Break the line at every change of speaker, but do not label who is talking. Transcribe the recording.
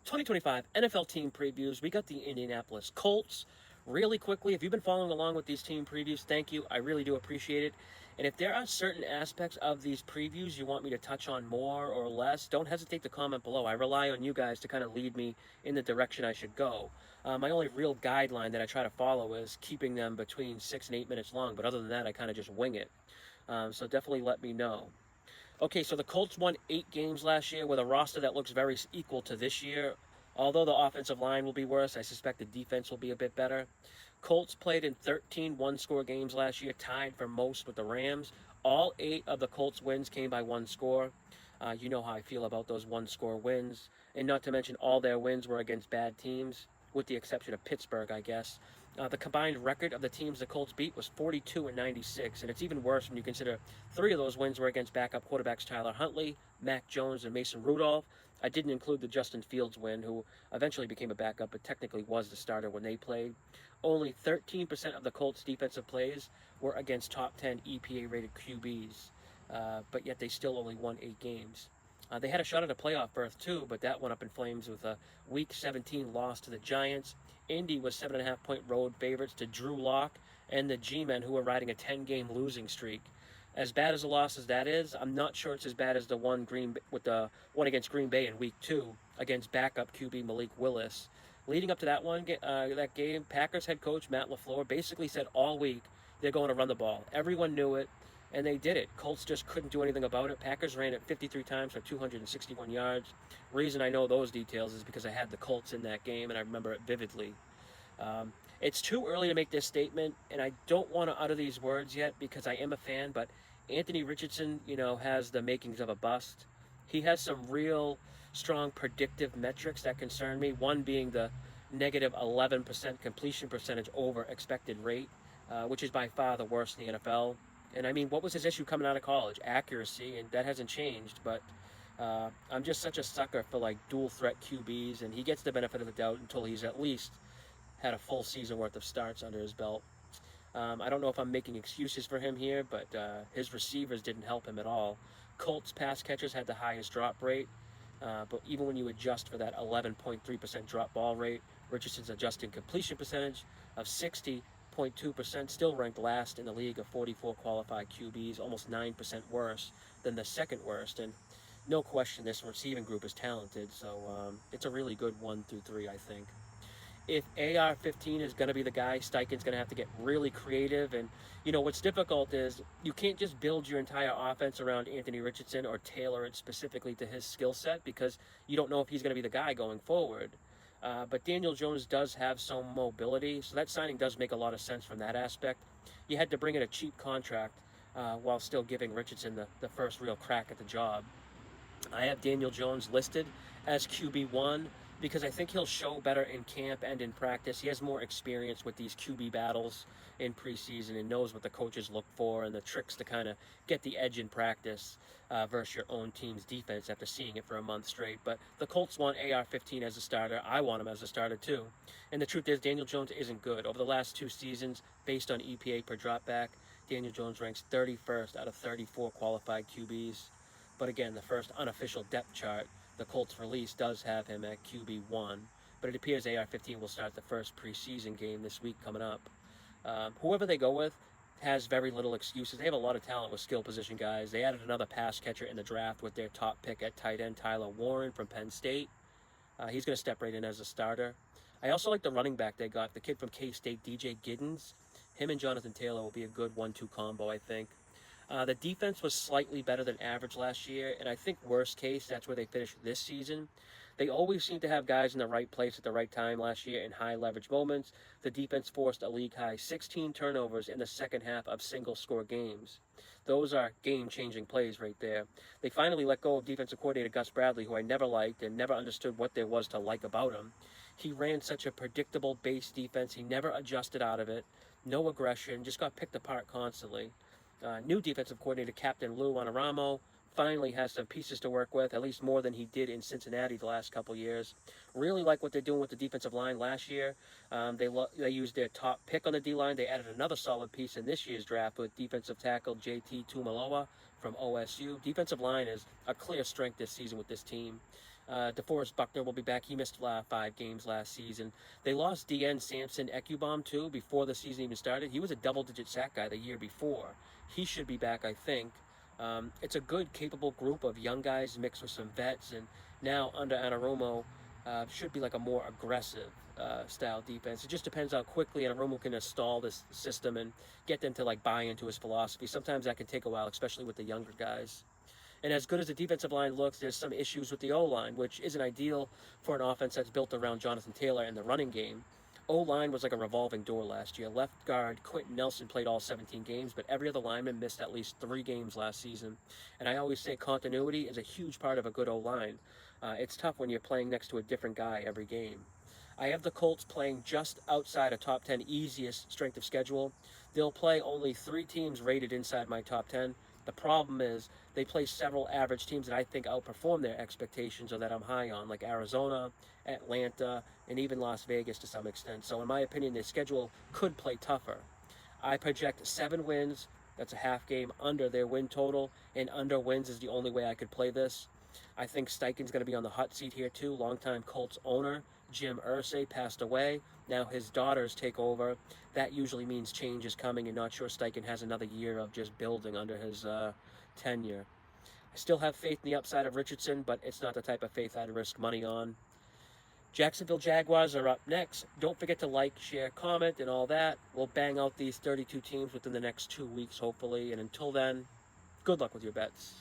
2025 NFL team previews. We got the Indianapolis Colts. Really quickly, if you've been following along with these team previews, thank you. I really do appreciate it. And if there are certain aspects of these previews you want me to touch on more or less, don't hesitate to comment below. I rely on you guys to kind of lead me in the direction I should go. My only real guideline that I try to follow is keeping them between 6 and 8 minutes long, but other than that, I kind of just wing it. So definitely let me know. Okay, so the Colts won 8 games last year with a roster that looks very equal to this year. Although the offensive line will be worse, I suspect the defense will be a bit better. Colts played in 13 one-score games last year, tied for most with the Rams. All 8 of the Colts wins came by 1 score. You know how I feel about those one-score wins. And not to mention all their wins were against bad teams, with the exception of Pittsburgh, I guess. The combined record of the teams the Colts beat was 42-96, and it's even worse when you consider 3 of those wins were against backup quarterbacks Tyler Huntley, Mac Jones, and Mason Rudolph. I didn't include the Justin Fields win, who eventually became a backup, but technically was the starter when they played. Only 13% of the Colts' defensive plays were against top 10 EPA-rated QBs, but yet they still only won 8 games. They had a shot at a playoff berth too, but that went up in flames with a Week 17 loss to the Giants. Indy was 7.5-point road favorites to Drew Lock and the G-Men, who were riding a 10-game losing streak. As bad as a loss as that is, I'm not sure it's as bad as the one against Green Bay in Week 2 against backup QB Malik Willis. Leading up to that game, Packers head coach Matt LaFleur basically said all week they're going to run the ball. Everyone knew it. And they did it. Colts just couldn't do anything about it. Packers ran it 53 times for 261 yards. Reason I know those details is because I had the Colts in that game, and I remember it vividly. It's too early to make this statement, and I don't want to utter these words yet because I am a fan, but Anthony Richardson, has the makings of a bust. He has some real strong predictive metrics that concern me, one being the negative 11% completion percentage over expected rate, which is by far the worst in the NFL. And I mean, what was his issue coming out of college? Accuracy, and that hasn't changed. But I'm just such a sucker for like dual threat QBs, and he gets the benefit of the doubt until he's at least had a full season worth of starts under his belt. I don't know if I'm making excuses for him here, but his receivers didn't help him at all. Colts pass catchers had the highest drop rate, but even when you adjust for that 11.3% drop ball rate, Richardson's adjusting completion percentage of 60.2% still ranked last in the league of 44 qualified QBs, almost 9% worse than the second worst. And no question, this receiving group is talented, so it's a really good 1 through 3, I think. If AR-15 is going to be the guy, Steichen's going to have to get really creative. And, what's difficult is you can't just build your entire offense around Anthony Richardson or tailor it specifically to his skill set because you don't know if he's going to be the guy going forward. But Daniel Jones does have some mobility, so that signing does make a lot of sense from that aspect. You had to bring in a cheap contract while still giving Richardson the first real crack at the job. I have Daniel Jones listed as QB1 because I think he'll show better in camp and in practice. He has more experience with these QB battles in preseason and knows what the coaches look for and the tricks to kind of get the edge in practice versus your own team's defense after seeing it for a month straight. But the Colts want AR-15 as a starter. I want him as a starter too. And the truth is, Daniel Jones isn't good. Over the last 2 seasons, based on EPA per dropback, Daniel Jones ranks 31st out of 34 qualified QBs. But again, the first unofficial depth chart the Colts release does have him at QB1, but it appears AR-15 will start the first preseason game this week coming up. Whoever they go with has very little excuses. They have a lot of talent with skill position guys. They added another pass catcher in the draft with their top pick at tight end, Tyler Warren from Penn State. He's going to step right in as a starter. I also like the running back they got, the kid from K-State, DJ Giddens. Him and Jonathan Taylor will be a good 1-2 combo, I think. The defense was slightly better than average last year, and I think worst case, that's where they finished this season. They always seem to have guys in the right place at the right time last year in high leverage moments. The defense forced a league high 16 turnovers in the second half of single score games. Those are game-changing plays right there. They finally let go of defensive coordinator Gus Bradley, who I never liked and never understood what there was to like about him. He ran such a predictable base defense. He never adjusted out of it. No aggression, just got picked apart constantly. New defensive coordinator Captain Lou Anaramo finally has some pieces to work with, at least more than he did in Cincinnati the last couple years. Really like what they're doing with the defensive line last year. They used their top pick on the D-line. They added another solid piece in this year's draft with defensive tackle JT Tumaloa from OSU. Defensive line is a clear strength this season with this team. DeForest Buckner will be back. He missed 5 games last season. They lost DN Samson Ekubom, too, before the season even started. He was a double-digit sack guy the year before. He should be back, I think. It's a good, capable group of young guys mixed with some vets. And now, under Anarumo, should be like a more aggressive style defense. It just depends how quickly Anarumo can install this system and get them to like buy into his philosophy. Sometimes that can take a while, especially with the younger guys. And as good as the defensive line looks, there's some issues with the O-line, which isn't ideal for an offense that's built around Jonathan Taylor and the running game. O-line was like a revolving door last year. Left guard Quentin Nelson played all 17 games, but every other lineman missed at least 3 games last season. And I always say continuity is a huge part of a good O-line. It's tough when you're playing next to a different guy every game. I have the Colts playing just outside a top 10 easiest strength of schedule. They'll play only 3 teams rated inside my top 10. The problem is they play several average teams that I think outperform their expectations or that I'm high on, like Arizona, Atlanta, and even Las Vegas to some extent. So in my opinion, their schedule could play tougher. I project 7 wins. That's a half game under their win total, and under wins is the only way I could play this. I think Steichen's going to be on the hot seat here too. Longtime Colts owner Jim Irsay passed away. Now his daughters take over. That usually means change is coming, and not sure Steichen has another year of just building under his tenure. I still have faith in the upside of Richardson, but it's not the type of faith I'd risk money on. Jacksonville Jaguars are up next. Don't forget to like, share, comment, and all that. We'll bang out these 32 teams within the next 2 weeks, hopefully. And until then, good luck with your bets.